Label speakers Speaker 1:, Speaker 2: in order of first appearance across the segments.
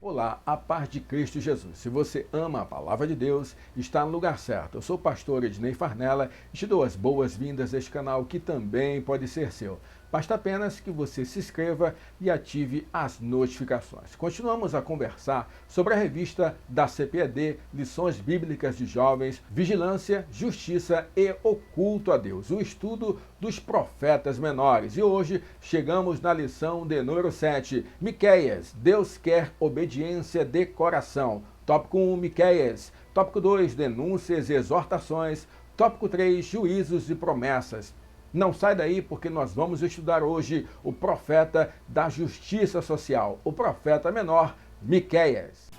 Speaker 1: Olá, a paz de Cristo Jesus. Se você ama a palavra de Deus, está no lugar certo. Eu sou o pastor Ednei Farnella e te dou as boas-vindas a este canal que também pode ser seu. Basta apenas que você se inscreva e ative as notificações. Continuamos a conversar sobre a revista da CPED, Lições Bíblicas de Jovens, Vigilância, Justiça e o Culto a Deus, o estudo dos profetas menores. E hoje chegamos na lição de número 7, Miqueias, Deus quer obediência de coração. Tópico 1, Miqueias. Tópico 2, denúncias e exortações. Tópico 3, juízos e promessas. Não sai daí porque nós vamos estudar hoje o profeta da justiça social, o profeta menor, Miqueias.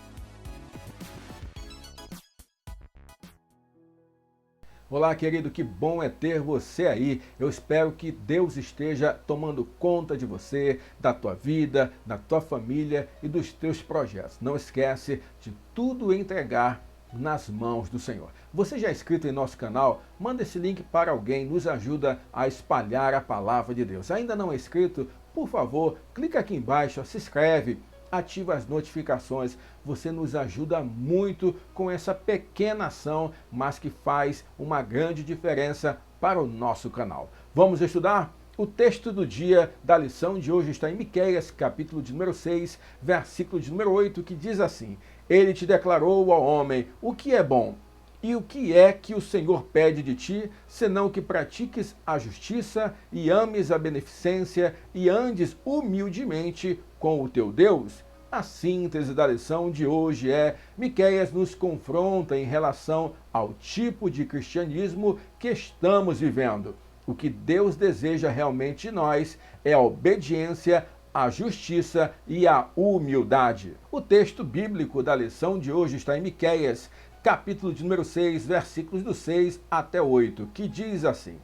Speaker 1: Olá, querido, que bom é ter você aí. Eu espero que Deus esteja tomando conta de você, da tua vida, da tua família e dos teus projetos. Não esquece de tudo entregar nas mãos do Senhor. Você já é inscrito em nosso canal? Manda esse link para alguém, nos ajuda a espalhar a palavra de Deus. Ainda não é inscrito? Por favor, clica aqui embaixo, se inscreve, ativa as notificações. Você nos ajuda muito com essa pequena ação, mas que faz uma grande diferença para o nosso canal. Vamos estudar? O texto do dia da lição de hoje está em Miqueias, capítulo de número 6, versículo de número 8, que diz assim: Ele te declarou ao homem o que é bom, e o que é que o Senhor pede de ti, senão que pratiques a justiça e ames a beneficência e andes humildemente com o teu Deus? A síntese da lição de hoje é: Miqueias nos confronta em relação ao tipo de cristianismo que estamos vivendo. O que Deus deseja realmente de nós é a obediência, a justiça e a humildade. O texto bíblico da lição de hoje está em Miqueias, capítulo de número 6, versículos do 6 até 8, que diz assim: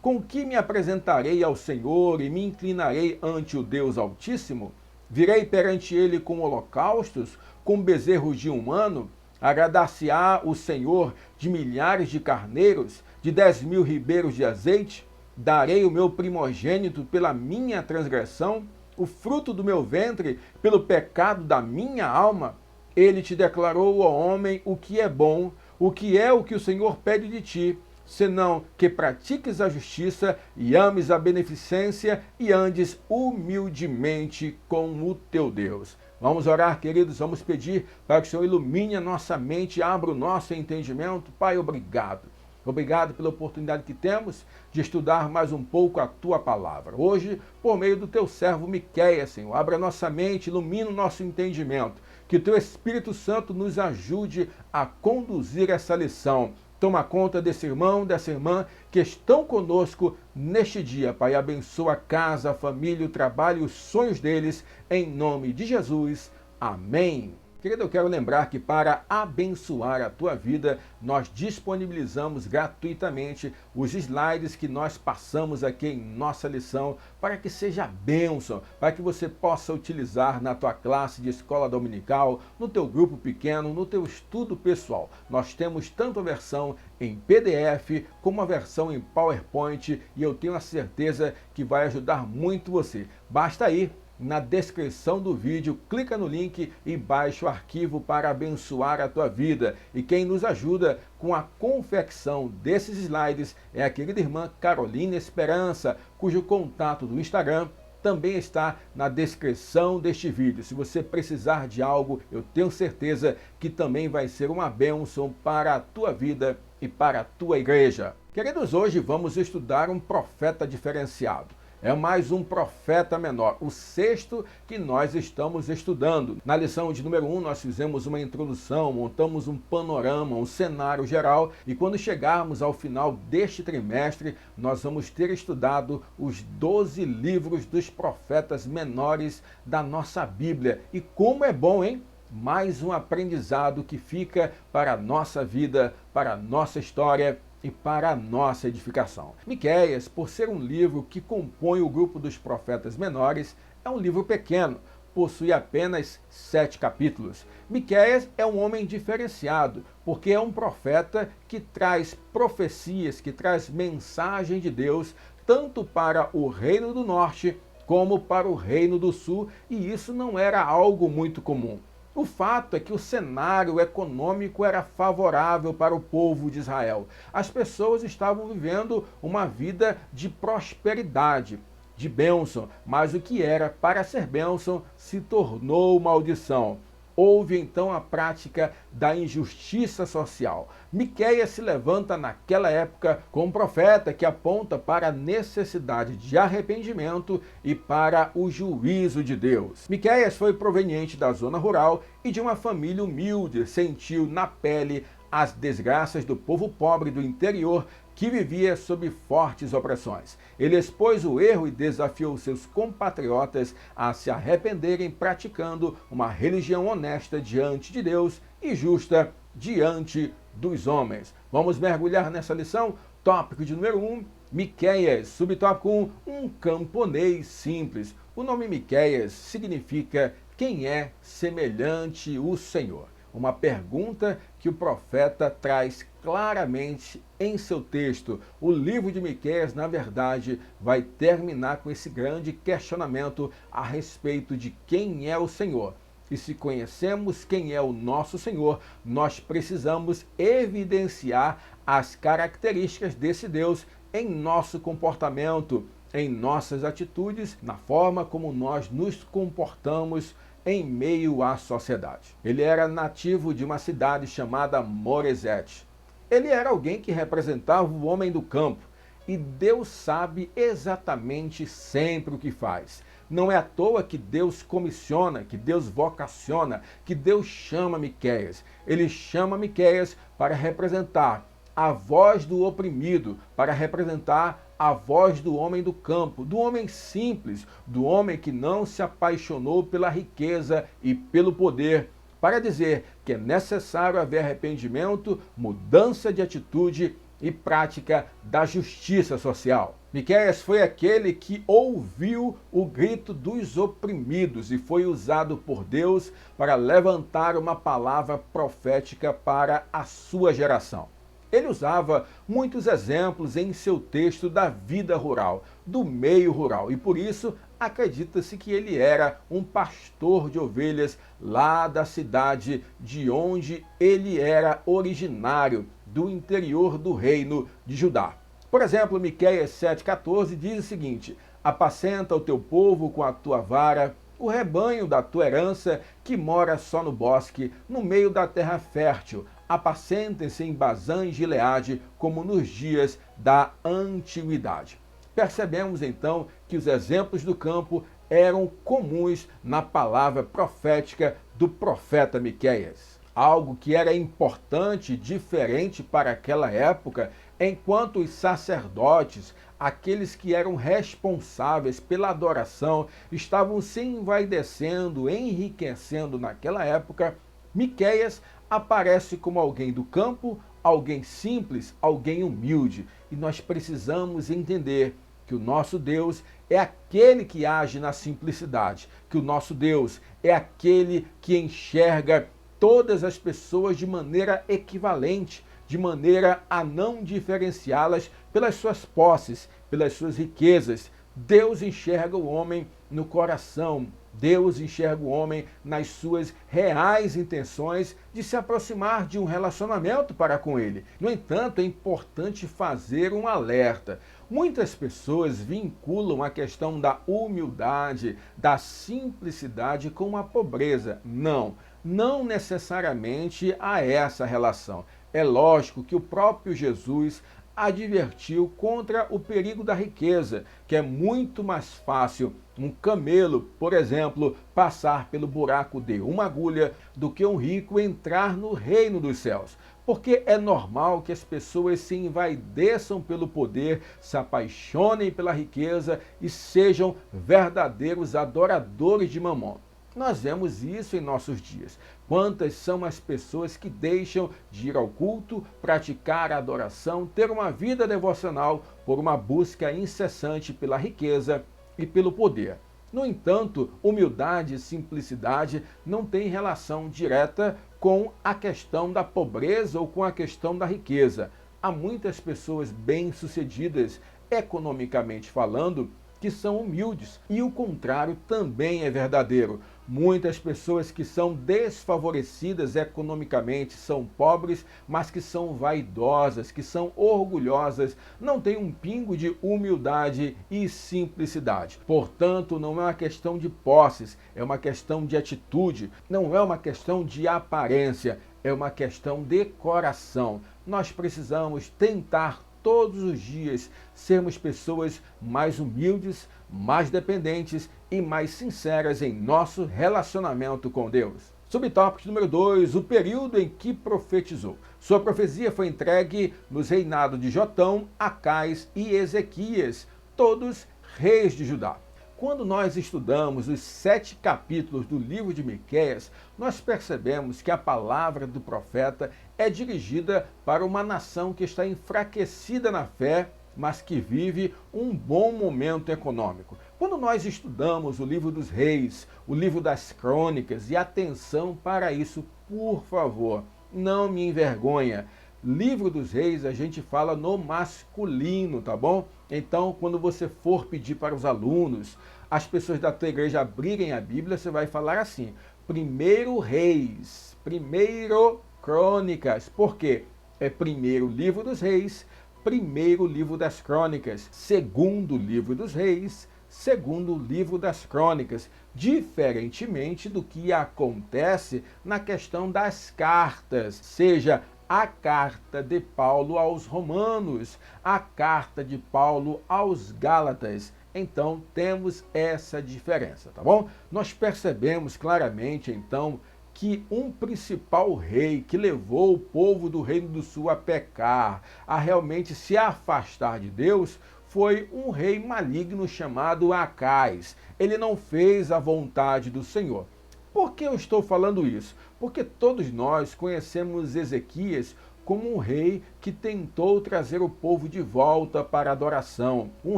Speaker 1: Com que me apresentarei ao Senhor e me inclinarei ante o Deus Altíssimo? Virei perante ele com holocaustos, com bezerros de um ano? Agradar-se-á o Senhor de milhares de carneiros, de 10.000 ribeiros de azeite? Darei o meu primogênito pela minha transgressão, o fruto do meu ventre pelo pecado da minha alma? Ele te declarou, ó homem, o que é bom, o que é o que o Senhor pede de ti, senão que pratiques a justiça e ames a beneficência e andes humildemente com o teu Deus. Vamos orar, queridos, vamos pedir para que o Senhor ilumine a nossa mente, abra o nosso entendimento. Pai, obrigado. Obrigado pela oportunidade que temos de estudar mais um pouco a Tua palavra. Hoje, por meio do Teu servo Miqueias, Senhor, abra nossa mente, ilumina o nosso entendimento. Que o Teu Espírito Santo nos ajude a conduzir essa lição. Toma conta desse irmão, dessa irmã que estão conosco neste dia. Pai, abençoa a casa, a família, o trabalho e os sonhos deles. Em nome de Jesus. Amém. Querido, eu quero lembrar que para abençoar a tua vida, nós disponibilizamos gratuitamente os slides que nós passamos aqui em nossa lição para que seja bênção, para que você possa utilizar na tua classe de escola dominical, no teu grupo pequeno, no teu estudo pessoal. Nós temos tanto a versão em PDF como a versão em PowerPoint e eu tenho a certeza que vai ajudar muito você. Basta ir na descrição do vídeo, clica no link e baixa o arquivo para abençoar a tua vida. E quem nos ajuda com a confecção desses slides é a querida irmã Carolina Esperança, cujo contato do Instagram também está na descrição deste vídeo. Se você precisar de algo, eu tenho certeza que também vai ser uma bênção para a tua vida e para a tua igreja. Queridos, hoje vamos estudar um profeta diferenciado. É mais um profeta menor, o sexto que nós estamos estudando. Na lição de número 1, nós fizemos uma introdução, montamos um panorama, um cenário geral, e quando chegarmos ao final deste trimestre, nós vamos ter estudado os 12 livros dos profetas menores da nossa Bíblia. E como é bom, hein? Mais um aprendizado que fica para a nossa vida, para a nossa história e para a nossa edificação. Miqueias, por ser um livro que compõe o grupo dos profetas menores, é um livro pequeno, possui apenas 7 capítulos. Miqueias é um homem diferenciado, porque é um profeta que traz profecias, que traz mensagem de Deus, tanto para o reino do norte como para o reino do sul, e isso não era algo muito comum. O fato é que o cenário econômico era favorável para o povo de Israel. As pessoas estavam vivendo uma vida de prosperidade, de bênção, mas o que era para ser bênção se tornou maldição. Houve então a prática da injustiça social. Miqueias se levanta naquela época como um profeta que aponta para a necessidade de arrependimento e para o juízo de Deus. Miqueias foi proveniente da zona rural e de uma família humilde, sentiu na pele as desgraças do povo pobre do interior que vivia sob fortes opressões. Ele expôs o erro e desafiou seus compatriotas a se arrependerem praticando uma religião honesta diante de Deus e justa diante dos homens. Vamos mergulhar nessa lição? Tópico de número 1, Miqueias. Subtópico 1, um camponês simples. O nome Miqueias significa quem é semelhante o Senhor. Uma pergunta que o profeta traz claramente em seu texto. O livro de Miqueias, na verdade, vai terminar com esse grande questionamento a respeito de quem é o Senhor. E se conhecemos quem é o nosso Senhor, nós precisamos evidenciar as características desse Deus em nosso comportamento, em nossas atitudes, na forma como nós nos comportamos em meio à sociedade. Ele era nativo de uma cidade chamada Moresete. Ele era alguém que representava o homem do campo, e Deus sabe exatamente sempre o que faz. Não é à toa que Deus comissiona, que Deus vocaciona, que Deus chama Miqueias. Ele chama Miqueias para representar a voz do oprimido, para representar a voz do homem do campo, do homem simples, do homem que não se apaixonou pela riqueza e pelo poder, para dizer que é necessário haver arrependimento, mudança de atitude e prática da justiça social. Miqueias foi aquele que ouviu o grito dos oprimidos e foi usado por Deus para levantar uma palavra profética para a sua geração. Ele usava muitos exemplos em seu texto da vida rural, do meio rural, e por isso acredita-se que ele era um pastor de ovelhas lá da cidade de onde ele era originário, do interior do reino de Judá. Por exemplo, Miqueias 7,14 diz o seguinte: apacenta o teu povo com a tua vara, o rebanho da tua herança que mora só no bosque, no meio da terra fértil. Apacentem-se em Bazã e Gileade, como nos dias da antiguidade. Percebemos então que os exemplos do campo eram comuns na palavra profética do profeta Miqueias. Algo que era importante e diferente para aquela época, enquanto os sacerdotes, aqueles que eram responsáveis pela adoração, estavam se envaidecendo, enriquecendo naquela época, Miqueias aparece como alguém do campo, alguém simples, alguém humilde. E nós precisamos entender que o nosso Deus é aquele que age na simplicidade, que o nosso Deus é aquele que enxerga todas as pessoas de maneira equivalente, de maneira a não diferenciá-las pelas suas posses, pelas suas riquezas. Deus enxerga o homem no coração. Deus enxerga o homem nas suas reais intenções de se aproximar de um relacionamento para com ele. No entanto, é importante fazer um alerta. Muitas pessoas vinculam a questão da humildade, da simplicidade com a pobreza. Não necessariamente há essa relação. É lógico que o próprio Jesus advertiu contra o perigo da riqueza, que é muito mais fácil um camelo, por exemplo, passar pelo buraco de uma agulha do que um rico entrar no reino dos céus. Porque é normal que as pessoas se envaideçam pelo poder, se apaixonem pela riqueza e sejam verdadeiros adoradores de Mamon. Nós vemos isso em nossos dias. Quantas são as pessoas que deixam de ir ao culto, praticar a adoração, ter uma vida devocional por uma busca incessante pela riqueza e pelo poder. No entanto, humildade e simplicidade não têm relação direta com a questão da pobreza ou com a questão da riqueza. Há muitas pessoas bem-sucedidas, economicamente falando, que são humildes. E o contrário também é verdadeiro. Muitas pessoas que são desfavorecidas economicamente, são pobres, mas que são vaidosas, que são orgulhosas, não têm um pingo de humildade e simplicidade. Portanto, não é uma questão de posses, é uma questão de atitude, não é uma questão de aparência, é uma questão de coração. Nós precisamos tentar todos os dias sermos pessoas mais humildes, mais dependentes e mais sinceras em nosso relacionamento com Deus. Subtópico número 2, o período em que profetizou. Sua profecia foi entregue nos reinados de Jotão, Acais e Ezequias, todos reis de Judá. Quando nós estudamos os 7 capítulos do livro de Miqueias, nós percebemos que a palavra do profeta é dirigida para uma nação que está enfraquecida na fé, mas que vive um bom momento econômico. Quando nós estudamos o livro dos reis, o livro das crônicas, e atenção para isso, por favor, não me envergonha. Livro dos reis a gente fala no masculino, tá bom? Então, quando você for pedir para os alunos, as pessoas da tua igreja abrirem a Bíblia, você vai falar assim: primeiro reis, primeiro crônicas. Por quê? É primeiro livro dos reis, primeiro livro das crônicas, segundo livro dos reis, segundo livro das crônicas, diferentemente do que acontece na questão das cartas, seja a carta de Paulo aos Romanos, a carta de Paulo aos Gálatas. Então, temos essa diferença, tá bom? Nós percebemos claramente, então, que um principal rei que levou o povo do Reino do Sul a pecar, a realmente se afastar de Deus, foi um rei maligno chamado Acais. Ele não fez a vontade do Senhor. Por que eu estou falando isso? Porque todos nós conhecemos Ezequias como um rei que tentou trazer o povo de volta para a adoração, um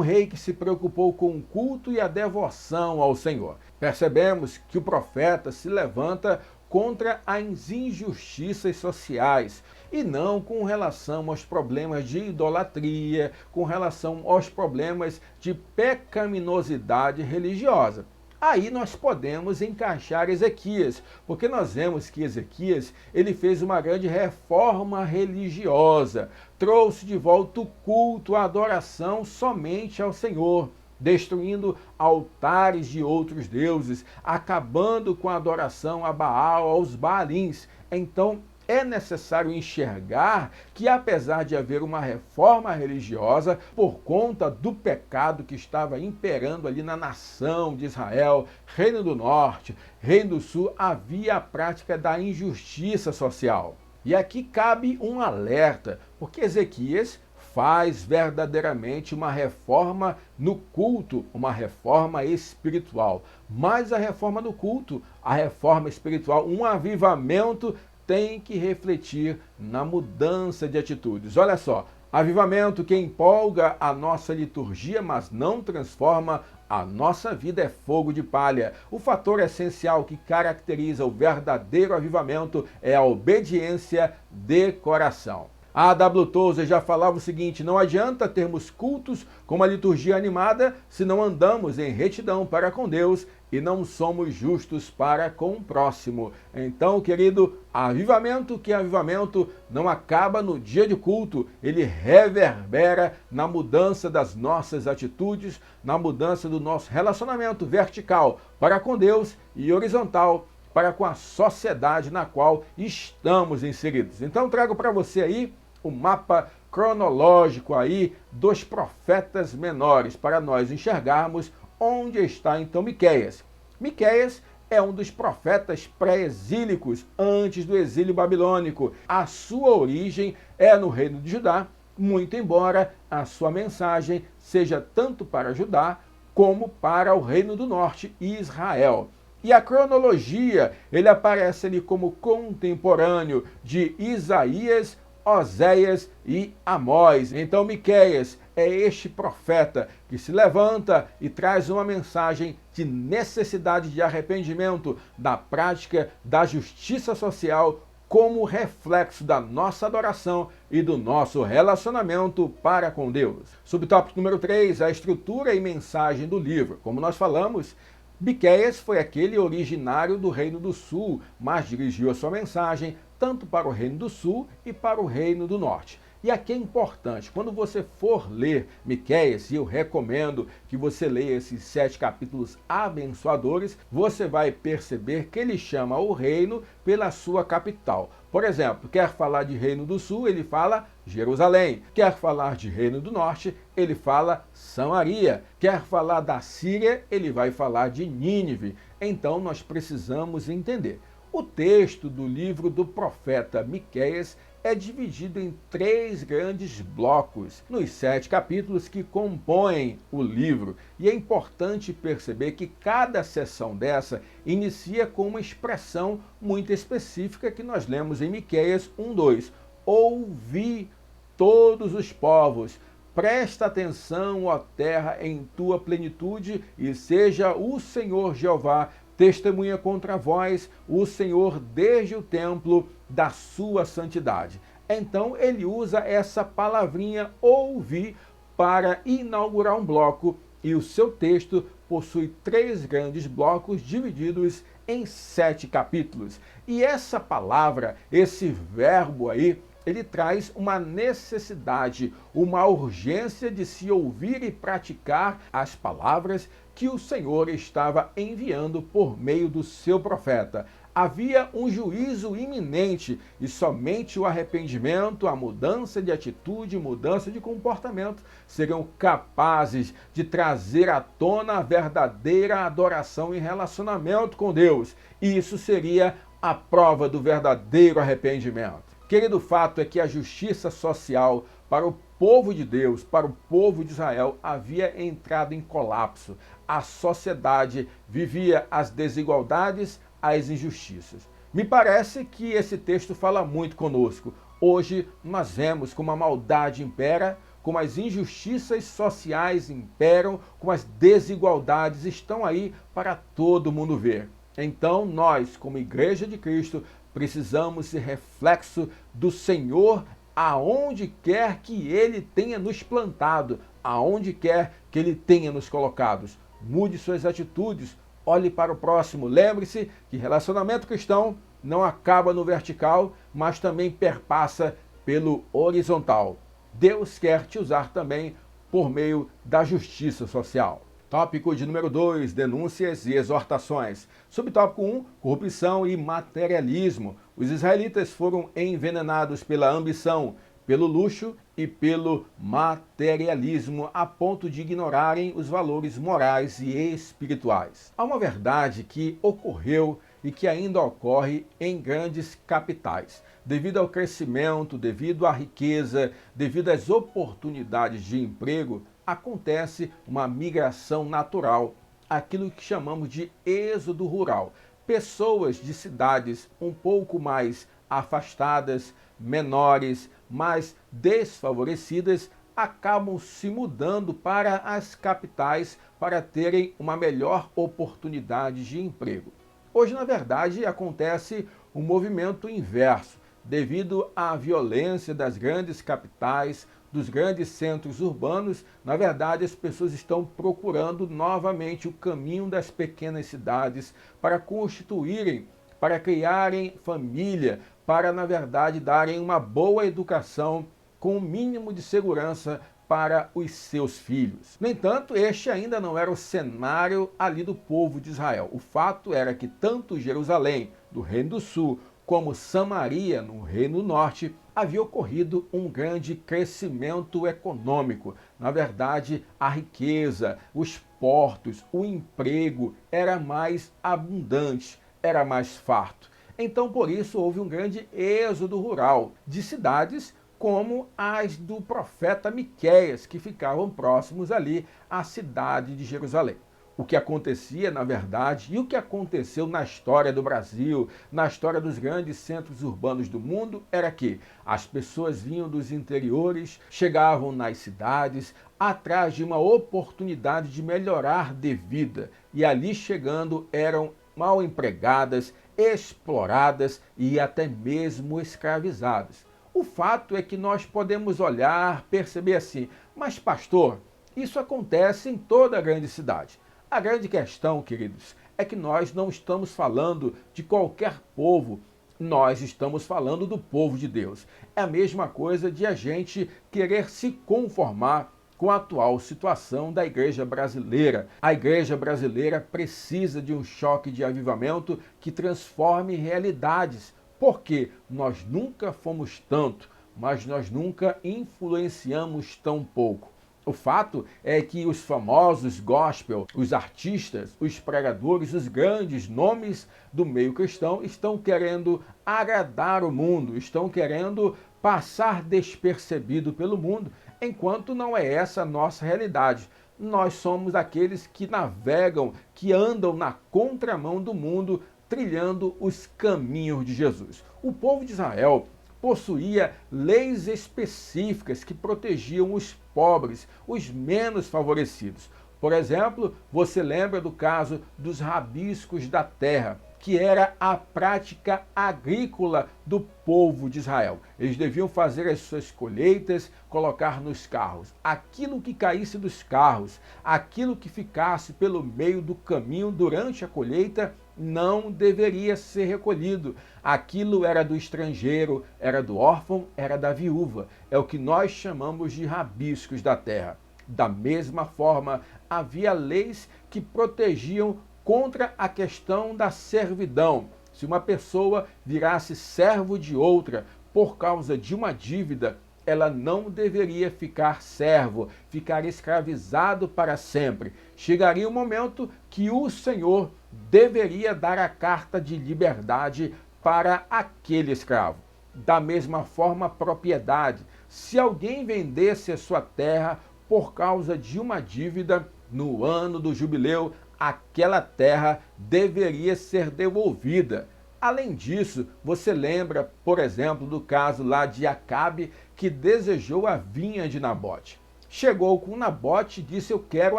Speaker 1: rei que se preocupou com o culto e a devoção ao Senhor. Percebemos que o profeta se levanta contra as injustiças sociais e não com relação aos problemas de idolatria, com relação aos problemas de pecaminosidade religiosa. Aí nós podemos encaixar Ezequias, porque nós vemos que Ezequias ele fez uma grande reforma religiosa, trouxe de volta o culto, a adoração somente ao Senhor, destruindo altares de outros deuses, acabando com a adoração a Baal, aos Baalins. Então, é necessário enxergar que, apesar de haver uma reforma religiosa, por conta do pecado que estava imperando ali na nação de Israel, Reino do Norte, Reino do Sul, havia a prática da injustiça social. E aqui cabe um alerta, porque Ezequias faz verdadeiramente uma reforma no culto, uma reforma espiritual. Mas a reforma do culto, a reforma espiritual, um avivamento tem que refletir na mudança de atitudes. Olha só, avivamento que empolga a nossa liturgia, mas não transforma a nossa vida, é fogo de palha. O fator essencial que caracteriza o verdadeiro avivamento é a obediência de coração. A A.W. Tozer já falava o seguinte: não adianta termos cultos com uma liturgia animada se não andamos em retidão para com Deus e não somos justos para com o próximo. Então, querido, avivamento que é avivamento não acaba no dia de culto, ele reverbera na mudança das nossas atitudes, na mudança do nosso relacionamento vertical para com Deus e horizontal para com a sociedade na qual estamos inseridos. Então, trago para você aí o mapa cronológico aí dos profetas menores, para nós enxergarmos onde está então Miqueias. Miqueias é um dos profetas pré-exílicos antes do exílio babilônico. A sua origem é no reino de Judá, muito embora a sua mensagem seja tanto para Judá como para o reino do norte, Israel. E a cronologia, ele aparece ali como contemporâneo de Isaías, Oséias e Amós. Então Miqueias é este profeta que se levanta e traz uma mensagem de necessidade de arrependimento da prática da justiça social como reflexo da nossa adoração e do nosso relacionamento para com Deus. Subtópico número 3, a estrutura e mensagem do livro. Como nós falamos, Miqueias foi aquele originário do Reino do Sul, mas dirigiu a sua mensagem tanto para o Reino do Sul e para o Reino do Norte. E aqui é importante, quando você for ler Miqueias, e eu recomendo que você leia esses 7 capítulos abençoadores, você vai perceber que ele chama o reino pela sua capital. Por exemplo, quer falar de Reino do Sul, ele fala Jerusalém. Quer falar de Reino do Norte, ele fala Samaria. Quer falar da Síria, ele vai falar de Nínive. Então nós precisamos entender. O texto do livro do profeta Miqueias é dividido em 3 grandes blocos, nos 7 capítulos que compõem o livro. E é importante perceber que cada seção dessa inicia com uma expressão muito específica que nós lemos em Miqueias 1:2. Ouvi todos os povos, presta atenção, ó terra, em tua plenitude, e seja o Senhor Jeová testemunha contra vós, o Senhor desde o templo da sua santidade. Então ele usa essa palavrinha ouvir para inaugurar um bloco, e o seu texto possui 3 grandes blocos divididos em 7 capítulos. E essa palavra, esse verbo aí, ele traz uma necessidade, uma urgência de se ouvir e praticar as palavras que o Senhor estava enviando por meio do seu profeta. Havia um juízo iminente e somente o arrependimento, a mudança de atitude, mudança de comportamento seriam capazes de trazer à tona a verdadeira adoração e relacionamento com Deus. E isso seria a prova do verdadeiro arrependimento. Querido, o fato é que a justiça social para o povo de Deus, para o povo de Israel, havia entrado em colapso. A sociedade vivia as desigualdades, as injustiças. Me parece que esse texto fala muito conosco. Hoje nós vemos como a maldade impera, como as injustiças sociais imperam, como as desigualdades estão aí para todo mundo ver. Então nós, como Igreja de Cristo, precisamos ser reflexo do Senhor aonde quer que Ele tenha nos plantado, aonde quer que Ele tenha nos colocados. Mude suas atitudes, olhe para o próximo. Lembre-se que relacionamento cristão não acaba no vertical, mas também perpassa pelo horizontal. Deus quer te usar também por meio da justiça social. Tópico de número 2, denúncias e exortações. Subtópico 1, corrupção e materialismo. Os israelitas foram envenenados pela ambição, pelo luxo e pelo materialismo, a ponto de ignorarem os valores morais e espirituais. Há uma verdade que ocorreu e que ainda ocorre em grandes capitais. Devido ao crescimento, devido à riqueza, devido às oportunidades de emprego, acontece uma migração natural, aquilo que chamamos de êxodo rural. Pessoas de cidades um pouco mais afastadas, menores, mais desfavorecidas, acabam se mudando para as capitais para terem uma melhor oportunidade de emprego. Hoje, na verdade, acontece um movimento inverso. Devido à violência das grandes capitais, dos grandes centros urbanos, na verdade as pessoas estão procurando novamente o caminho das pequenas cidades para constituírem, para criarem família, para na verdade darem uma boa educação com o mínimo de segurança para os seus filhos. No entanto, este ainda não era o cenário ali do povo de Israel. O fato era que tanto Jerusalém, do Reino do Sul, como Samaria, no Reino Norte, havia ocorrido um grande crescimento econômico. Na verdade, a riqueza, os portos, o emprego era mais abundante, era mais farto. Então, por isso, houve um grande êxodo rural de cidades como as do profeta Miqueias, que ficavam próximos ali à cidade de Jerusalém. O que acontecia, na verdade, e o que aconteceu na história do Brasil, na história dos grandes centros urbanos do mundo, era que as pessoas vinham dos interiores, chegavam nas cidades, atrás de uma oportunidade de melhorar de vida, e ali chegando eram mal empregadas, exploradas e até mesmo escravizadas. O fato é que nós podemos olhar, perceber assim, mas pastor, isso acontece em toda a grande cidade. A grande questão, queridos, é que nós não estamos falando de qualquer povo, nós estamos falando do povo de Deus. É a mesma coisa de a gente querer se conformar com a atual situação da igreja brasileira. A igreja brasileira precisa de um choque de avivamento que transforme realidades, porque nós nunca fomos tanto, mas nós nunca influenciamos tão pouco. O fato é que os famosos gospel, os artistas, os pregadores, os grandes nomes do meio cristão estão querendo agradar o mundo, estão querendo passar despercebido pelo mundo, enquanto não é essa a nossa realidade. Nós somos aqueles que navegam, que andam na contramão do mundo, trilhando os caminhos de Jesus. O povo de Israel possuía leis específicas que protegiam os pobres, os menos favorecidos. Por exemplo, você lembra do caso dos rabiscos da terra, que era a prática agrícola do povo de Israel. Eles deviam fazer as suas colheitas, colocar nos carros. Aquilo que caísse dos carros, aquilo que ficasse pelo meio do caminho durante a colheita, não deveria ser recolhido. Aquilo era do estrangeiro, era do órfão, era da viúva. É o que nós chamamos de rabiscos da terra. Da mesma forma, havia leis que protegiam contra a questão da servidão. Se uma pessoa virasse servo de outra por causa de uma dívida, ela não deveria ficar servo, ficar escravizado para sempre. Chegaria o momento que o Senhor deveria dar a carta de liberdade para aquele escravo. Da mesma forma, a propriedade. Se alguém vendesse a sua terra por causa de uma dívida, no ano do jubileu, aquela terra deveria ser devolvida. Além disso, você lembra, por exemplo, do caso lá de Acabe, que desejou a vinha de Nabote. Chegou com Nabote e disse: eu quero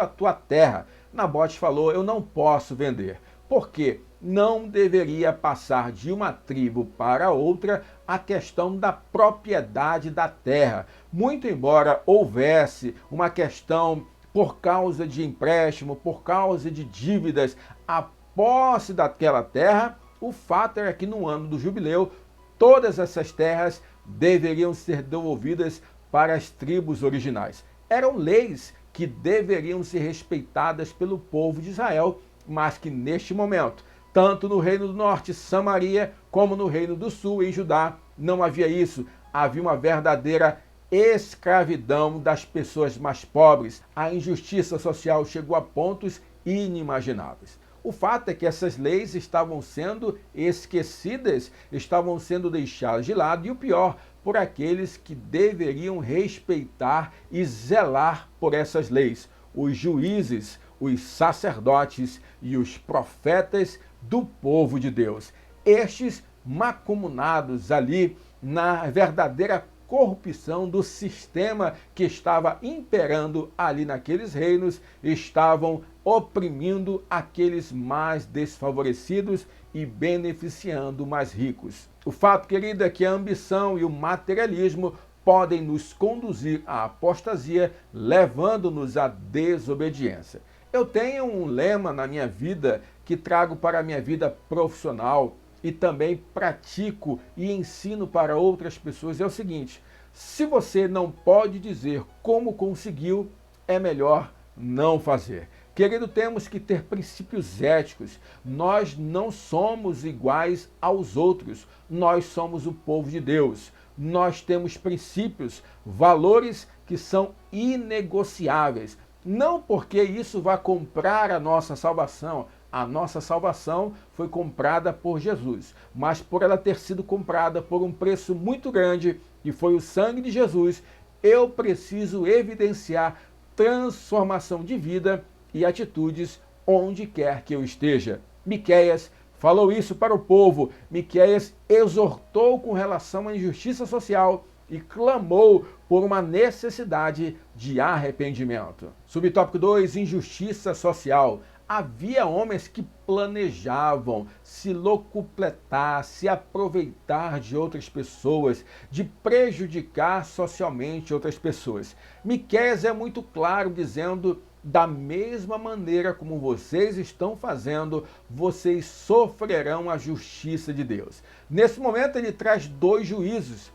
Speaker 1: a tua terra. Nabote falou: eu não posso vender. Por quê? Não deveria passar de uma tribo para outra a questão da propriedade da terra. Muito embora houvesse uma questão por causa de empréstimo, por causa de dívidas, a posse daquela terra, o fato era que no ano do jubileu, todas essas terras deveriam ser devolvidas para as tribos originais. Eram leis que deveriam ser respeitadas pelo povo de Israel, mas que neste momento, tanto no Reino do Norte, Samaria, como no Reino do Sul, em Judá, não havia isso. Havia uma verdadeira escravidão das pessoas mais pobres. A injustiça social chegou a pontos inimagináveis. O fato é que essas leis estavam sendo esquecidas, estavam sendo deixadas de lado, e o pior, por aqueles que deveriam respeitar e zelar por essas leis, os juízes, os sacerdotes e os profetas do povo de Deus. Estes macumunados ali na verdadeira corrupção do sistema que estava imperando ali naqueles reinos, estavam oprimindo aqueles mais desfavorecidos e beneficiando mais ricos. O fato, querido, é que a ambição e o materialismo podem nos conduzir à apostasia, levando-nos à desobediência. Eu tenho um lema na minha vida que trago para a minha vida profissional e também pratico e ensino para outras pessoas. É o seguinte: se você não pode dizer como conseguiu, é melhor não fazer. Querido, temos que ter princípios éticos. Nós não somos iguais aos outros. Nós somos o povo de Deus. Nós temos princípios, valores que são inegociáveis. Não porque isso vai comprar a nossa salvação. A nossa salvação foi comprada por Jesus, mas por ela ter sido comprada por um preço muito grande, que foi o sangue de Jesus, eu preciso evidenciar transformação de vida e atitudes onde quer que eu esteja. Miqueias falou isso para o povo. Miqueias exortou com relação à injustiça social e clamou por uma necessidade de arrependimento. Subtópico 2, injustiça social. Havia homens que planejavam se locupletar, se aproveitar de outras pessoas, de prejudicar socialmente outras pessoas. Miqueias é muito claro dizendo: da mesma maneira como vocês estão fazendo, vocês sofrerão a justiça de Deus. Nesse momento ele traz dois juízos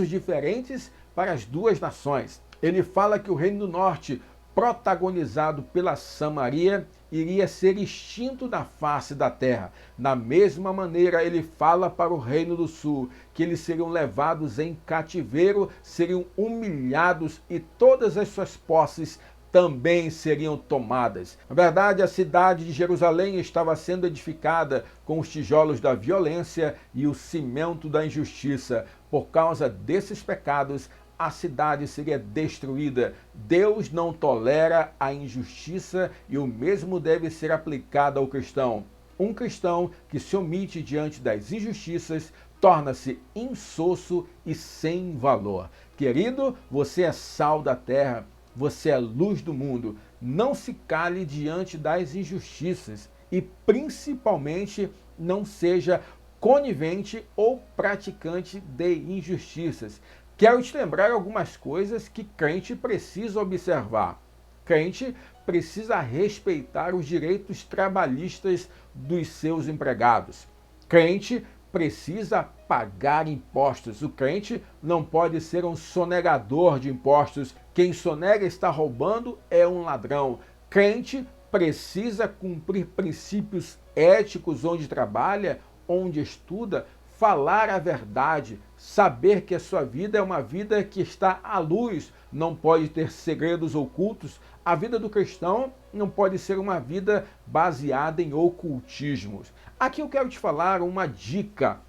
Speaker 1: diferentes para as duas nações. Ele fala que o Reino do Norte, protagonizado pela Samaria, iria ser extinto da face da terra. Da mesma maneira, ele fala para o Reino do Sul, que eles seriam levados em cativeiro, seriam humilhados e todas as suas posses também seriam tomadas. Na verdade, a cidade de Jerusalém estava sendo edificada com os tijolos da violência e o cimento da injustiça. Por causa desses pecados, a cidade seria destruída. Deus não tolera a injustiça e o mesmo deve ser aplicado ao cristão. Um cristão que se omite diante das injustiças torna-se insosso e sem valor. Querido, você é sal da terra, você é luz do mundo. Não se cale diante das injustiças e, principalmente, não seja conivente ou praticante de injustiças. Quero te lembrar algumas coisas que crente precisa observar. Crente precisa respeitar os direitos trabalhistas dos seus empregados. Crente precisa pagar impostos. O crente não pode ser um sonegador de impostos. Quem sonega está roubando é um ladrão. Crente precisa cumprir princípios éticos onde trabalha, onde estuda, falar a verdade, saber que a sua vida é uma vida que está à luz, não pode ter segredos ocultos. A vida do cristão não pode ser uma vida baseada em ocultismos. Aqui eu quero te falar uma dica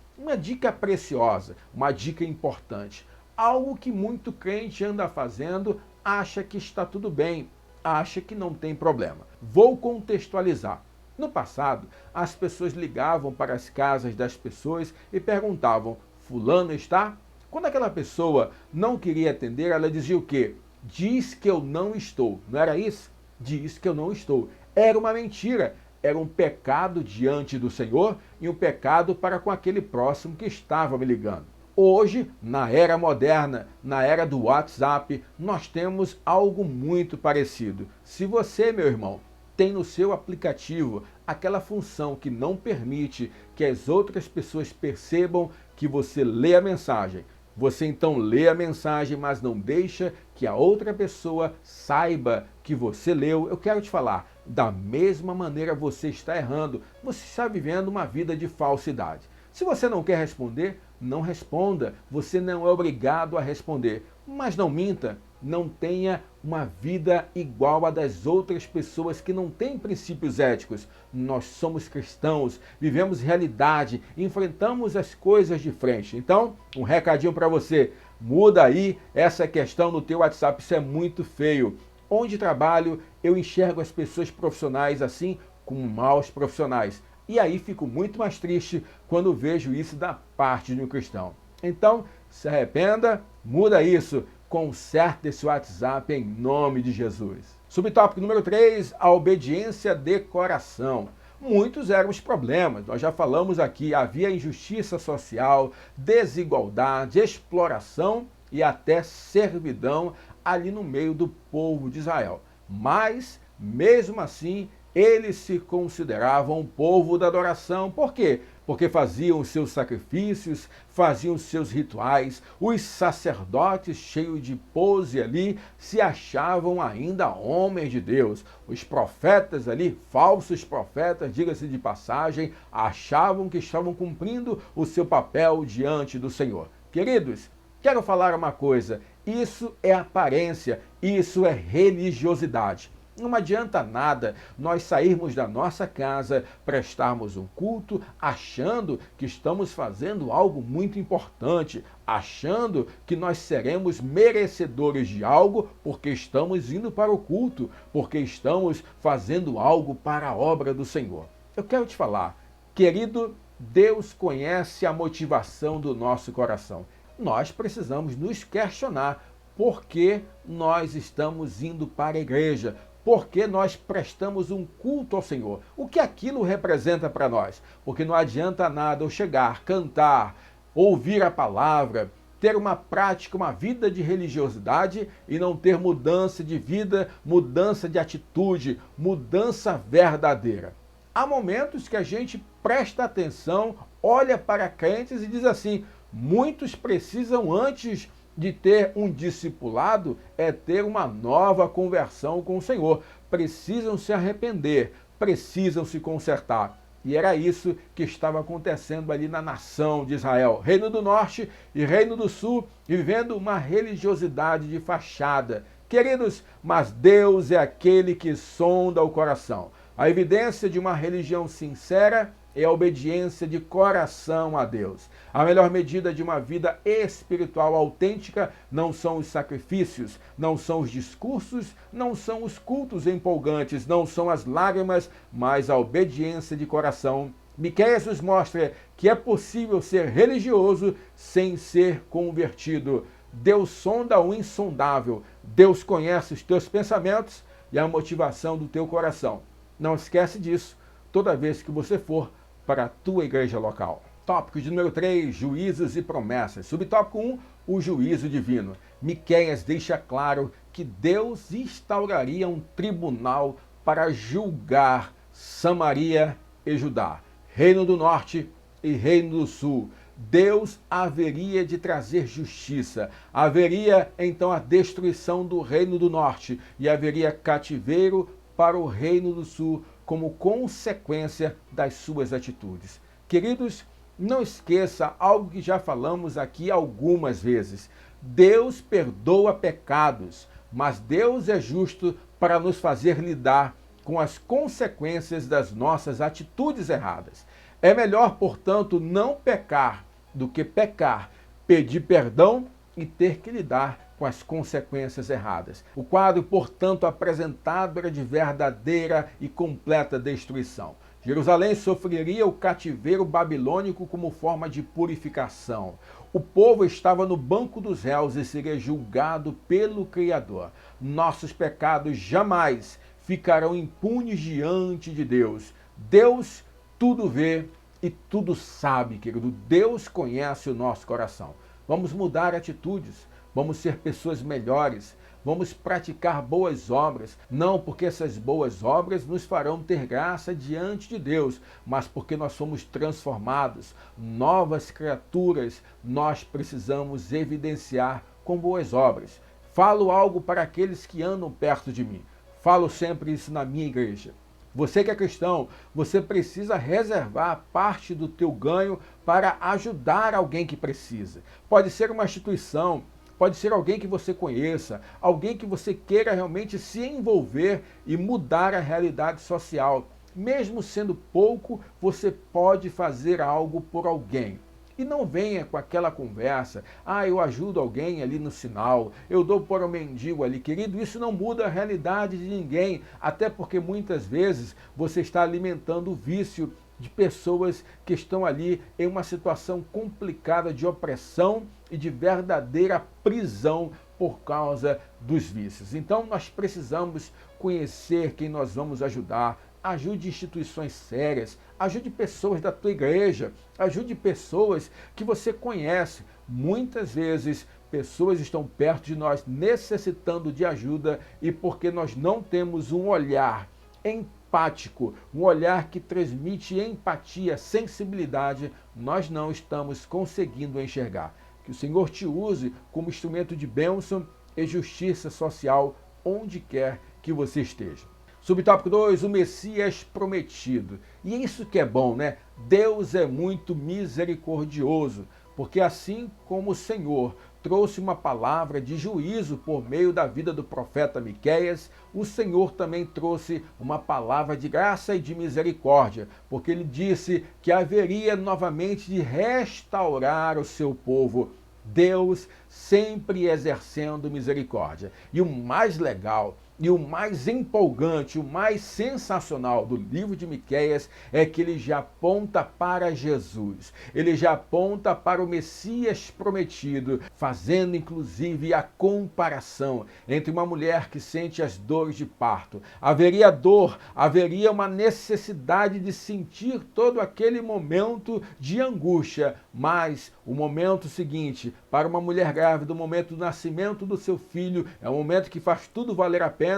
Speaker 1: preciosa, uma dica importante. Algo que muito crente anda fazendo, acha que está tudo bem, acha que não tem problema. Vou contextualizar. No passado, as pessoas ligavam para as casas das pessoas e perguntavam: fulano está? Quando aquela pessoa não queria atender, ela dizia o quê? Diz que eu não estou. Não era isso? Diz que eu não estou. Era uma mentira. Era um pecado diante do Senhor e um pecado para com aquele próximo que estava me ligando. Hoje, na era moderna, na era do WhatsApp, nós temos algo muito parecido. Se você, meu irmão, tem no seu aplicativo aquela função que não permite que as outras pessoas percebam que você lê a mensagem. Você então lê a mensagem, mas não deixa que a outra pessoa saiba que você leu. Eu quero te falar, da mesma maneira você está errando. Você está vivendo uma vida de falsidade. Se você não quer responder, não responda. Você não é obrigado a responder. Mas não minta. Não tenha uma vida igual a das outras pessoas que não têm princípios éticos. Nós somos cristãos, vivemos realidade, enfrentamos as coisas de frente. Então, um recadinho para você, muda aí essa questão no teu WhatsApp, isso é muito feio. Onde trabalho, eu enxergo as pessoas profissionais assim como maus profissionais. E aí fico muito mais triste quando vejo isso da parte de um cristão. Então, se arrependa, muda isso. Conserte esse WhatsApp em nome de Jesus. Subtópico número 3, a obediência de coração. Muitos eram os problemas, nós já falamos aqui, havia injustiça social, desigualdade, exploração e até servidão ali no meio do povo de Israel. Mas, mesmo assim, eles se consideravam um povo da adoração. Por quê? Porque faziam os seus sacrifícios, faziam os seus rituais. Os sacerdotes, cheios de pose ali, se achavam ainda homens de Deus. Os profetas ali, falsos profetas, diga-se de passagem, achavam que estavam cumprindo o seu papel diante do Senhor. Queridos, quero falar uma coisa, isso é aparência, isso é religiosidade. Não adianta nada nós sairmos da nossa casa, prestarmos um culto, achando que estamos fazendo algo muito importante, achando que nós seremos merecedores de algo porque estamos indo para o culto, porque estamos fazendo algo para a obra do Senhor. Eu quero te falar, querido, Deus conhece a motivação do nosso coração. Nós precisamos nos questionar por que nós estamos indo para a igreja. porque nós prestamos um culto ao Senhor. O que aquilo representa para nós? Porque não adianta nada eu chegar, cantar, ouvir a palavra, ter uma prática, uma vida de religiosidade e não ter mudança de vida, mudança de atitude, mudança verdadeira. Há momentos que a gente presta atenção, olha para crentes e diz assim: muitos precisam, antes de ter um discipulado, ter uma nova conversão com o Senhor. Precisam se arrepender, precisam se consertar. E era isso que estava acontecendo ali na nação de Israel. Reino do Norte e Reino do Sul, vivendo uma religiosidade de fachada. Queridos, mas Deus é aquele que sonda o coração. A evidência de uma religião sincera é a obediência de coração a Deus. A melhor medida de uma vida espiritual autêntica não são os sacrifícios, não são os discursos, não são os cultos empolgantes, não são as lágrimas, mas a obediência de coração. Miqueias nos mostra que é possível ser religioso sem ser convertido. Deus sonda o insondável. Deus conhece os teus pensamentos e a motivação do teu coração. Não esquece disso toda vez que você for para a tua igreja local. Tópico de número 3, juízos e promessas. Subtópico 1, o juízo divino. Miqueias deixa claro que Deus instauraria um tribunal para julgar Samaria e Judá, Reino do Norte e Reino do Sul. Deus haveria de trazer justiça. Haveria então a destruição do Reino do Norte e haveria cativeiro para o Reino do Sul como consequência das suas atitudes. Queridos, não esqueça algo que já falamos aqui algumas vezes. Deus perdoa pecados, mas Deus é justo para nos fazer lidar com as consequências das nossas atitudes erradas. É melhor, portanto, não pecar do que pecar, pedir perdão e ter que lidar com as consequências erradas. O quadro, portanto, apresentado era de verdadeira e completa destruição. Jerusalém sofreria o cativeiro babilônico como forma de purificação. O povo estava no banco dos réus e seria julgado pelo Criador. Nossos pecados jamais ficarão impunes diante de Deus. Deus tudo vê e tudo sabe, querido. Deus conhece o nosso coração. Vamos mudar atitudes, vamos ser pessoas melhores, vamos praticar boas obras, não porque essas boas obras nos farão ter graça diante de Deus, mas porque nós somos transformados, novas criaturas, nós precisamos evidenciar com boas obras. Falo algo para aqueles que andam perto de mim, falo sempre isso na minha igreja. Você que é cristão, você precisa reservar parte do teu ganho para ajudar alguém que precisa. Pode ser uma instituição, pode ser alguém que você conheça, alguém que você queira realmente se envolver e mudar a realidade social. Mesmo sendo pouco, você pode fazer algo por alguém. E não venha com aquela conversa, eu ajudo alguém ali no sinal, eu dou para o mendigo ali. Querido, isso não muda a realidade de ninguém, até porque muitas vezes você está alimentando o vício de pessoas que estão ali em uma situação complicada de opressão e de verdadeira prisão por causa dos vícios. Então nós precisamos conhecer quem nós vamos ajudar. Ajude instituições sérias, ajude pessoas da tua igreja, ajude pessoas que você conhece. Muitas vezes, pessoas estão perto de nós necessitando de ajuda e porque nós não temos um olhar empático, um olhar que transmite empatia, sensibilidade, nós não estamos conseguindo enxergar. Que o Senhor te use como instrumento de bênção e justiça social onde quer que você esteja. Subtópico 2, o Messias prometido. E isso que é bom, né? Deus é muito misericordioso, porque assim como o Senhor trouxe uma palavra de juízo por meio da vida do profeta Miqueias, o Senhor também trouxe uma palavra de graça e de misericórdia, porque ele disse que haveria novamente de restaurar o seu povo. Deus sempre exercendo misericórdia. E o mais legal E o mais empolgante, o mais sensacional do livro de Miqueias é que ele já aponta para Jesus. Ele já aponta para o Messias prometido, fazendo inclusive a comparação entre uma mulher que sente as dores de parto. Haveria dor, haveria uma necessidade de sentir todo aquele momento de angústia, mas o momento seguinte, para uma mulher grávida, o momento do nascimento do seu filho, é um momento que faz tudo valer a pena.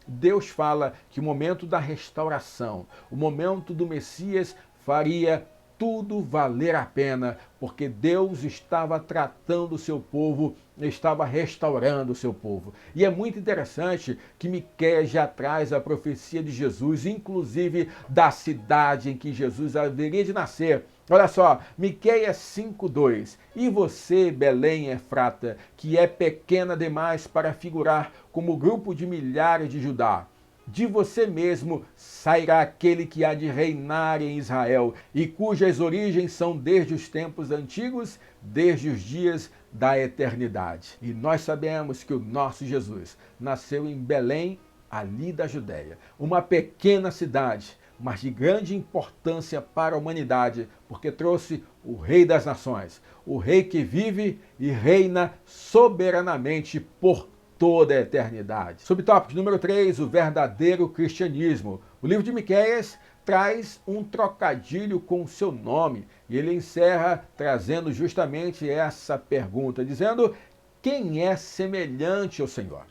Speaker 1: Deus fala que o momento da restauração, o momento do Messias faria tudo valer a pena, porque Deus estava tratando o seu povo, estava restaurando o seu povo. E é muito interessante que Miqueias já traz a profecia de Jesus, inclusive da cidade em que Jesus haveria de nascer. Olha só, Miqueias 5:2. E você, Belém Efrata, que é pequena demais para figurar como grupo de milhares de Judá, de você mesmo sairá aquele que há de reinar em Israel, e cujas origens são desde os tempos antigos, desde os dias da eternidade. E nós sabemos que o nosso Jesus nasceu em Belém, ali da Judéia, uma pequena cidade, mas de grande importância para a humanidade, porque trouxe o Rei das Nações, o Rei que vive e reina soberanamente por toda a eternidade. Subtópico número 3, o verdadeiro cristianismo. O livro de Miqueias traz um trocadilho com o seu nome, e ele encerra trazendo justamente essa pergunta, dizendo: quem é semelhante ao Senhor?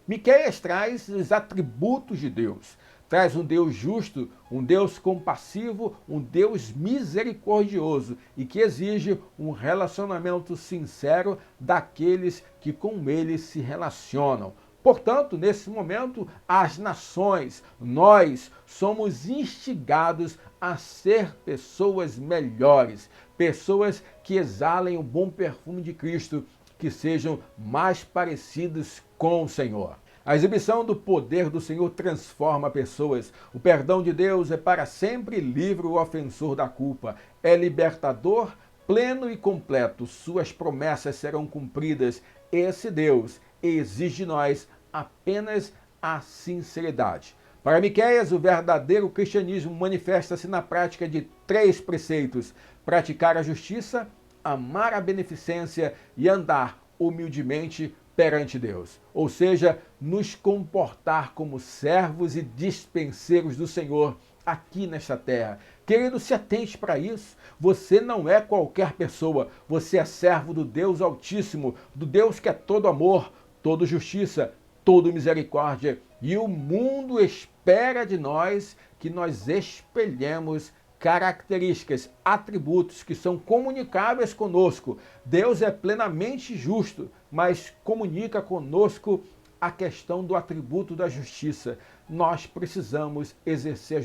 Speaker 1: Miqueias traz os atributos de Deus. Traz um Deus justo, um Deus compassivo, um Deus misericordioso e que exige um relacionamento sincero daqueles que com ele se relacionam. Portanto, nesse momento, as nações, nós somos instigados a ser pessoas melhores, pessoas que exalem o bom perfume de Cristo, que sejam mais parecidos com o Senhor. A exibição do poder do Senhor transforma pessoas. O perdão de Deus é para sempre, livra o ofensor da culpa. É libertador, pleno e completo. Suas promessas serão cumpridas. Esse Deus exige de nós apenas a sinceridade. Para Miqueias, o verdadeiro cristianismo manifesta-se na prática de 3 preceitos: praticar a justiça, amar a beneficência e andar humildemente perante Deus, ou seja, nos comportar como servos e dispenseiros do Senhor aqui nesta terra. Querido, se atente para isso. Você não é qualquer pessoa, você é servo do Deus Altíssimo, do Deus que é todo amor, todo justiça, todo misericórdia, e o mundo espera de nós que nós espelhemos características, atributos que são comunicáveis conosco. Deus é plenamente justo, mas comunica conosco a questão do atributo da justiça. Nós precisamos exercer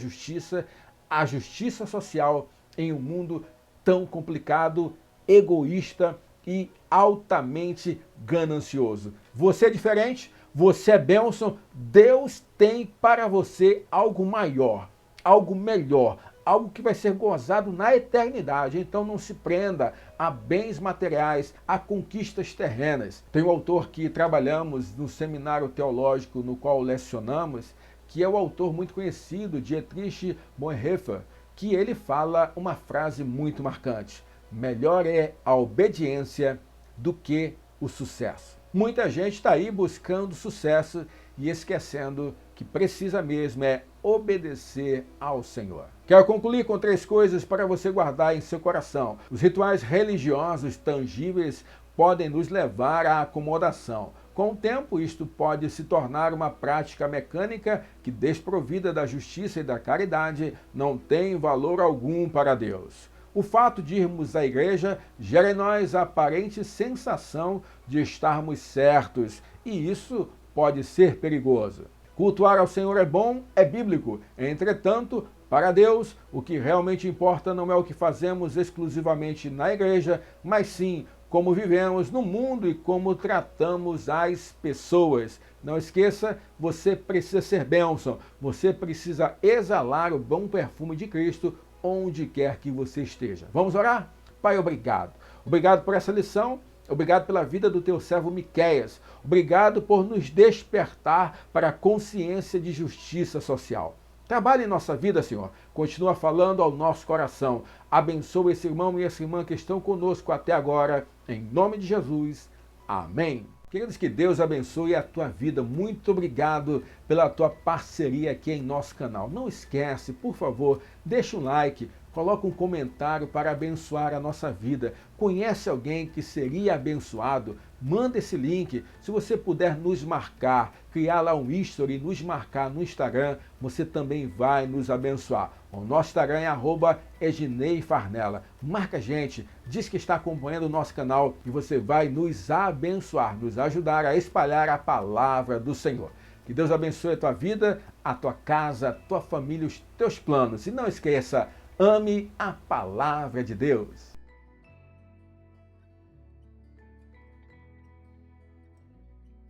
Speaker 1: a justiça social em um mundo tão complicado, egoísta e altamente ganancioso. Você é diferente, você é bênção, Deus tem para você algo maior, algo melhor, algo que vai ser gozado na eternidade. Então não se prenda a bens materiais, a conquistas terrenas. Tem um autor que trabalhamos no seminário teológico no qual lecionamos, que é o autor muito conhecido, Dietrich Bonhoeffer, que ele fala uma frase muito marcante: melhor é a obediência do que o sucesso. Muita gente está aí buscando sucesso e esquecendo que precisa mesmo é obedecer ao Senhor. Quero concluir com 3 coisas para você guardar em seu coração. Os rituais religiosos tangíveis podem nos levar à acomodação. Com o tempo, isto pode se tornar uma prática mecânica que, desprovida da justiça e da caridade, não tem valor algum para Deus. O fato de irmos à igreja gera em nós a aparente sensação de estarmos certos, e isso pode ser perigoso. Cultuar ao Senhor é bom, é bíblico. Entretanto, para Deus, o que realmente importa não é o que fazemos exclusivamente na igreja, mas sim como vivemos no mundo e como tratamos as pessoas. Não esqueça, você precisa ser bênção, você precisa exalar o bom perfume de Cristo onde quer que você esteja. Vamos orar? Pai, obrigado. Obrigado por essa lição. Obrigado pela vida do teu servo Miqueias. Obrigado por nos despertar para a consciência de justiça social. Trabalhe em nossa vida, Senhor. Continua falando ao nosso coração. Abençoa esse irmão e essa irmã que estão conosco até agora. Em nome de Jesus. Amém. Queridos, que Deus abençoe a tua vida. Muito obrigado pela tua parceria aqui em nosso canal. Não esquece, por favor, deixa um like, coloca um comentário para abençoar a nossa vida. Conhece alguém que seria abençoado? Manda esse link. Se você puder nos marcar, criar lá um history, nos marcar no Instagram, você também vai nos abençoar. O nosso Instagram é @EgineiFarnella. Marca a gente, diz que está acompanhando o nosso canal e você vai nos abençoar, nos ajudar a espalhar a palavra do Senhor. Que Deus abençoe a tua vida, a tua casa, a tua família, os teus planos. E não esqueça, ame a palavra de Deus.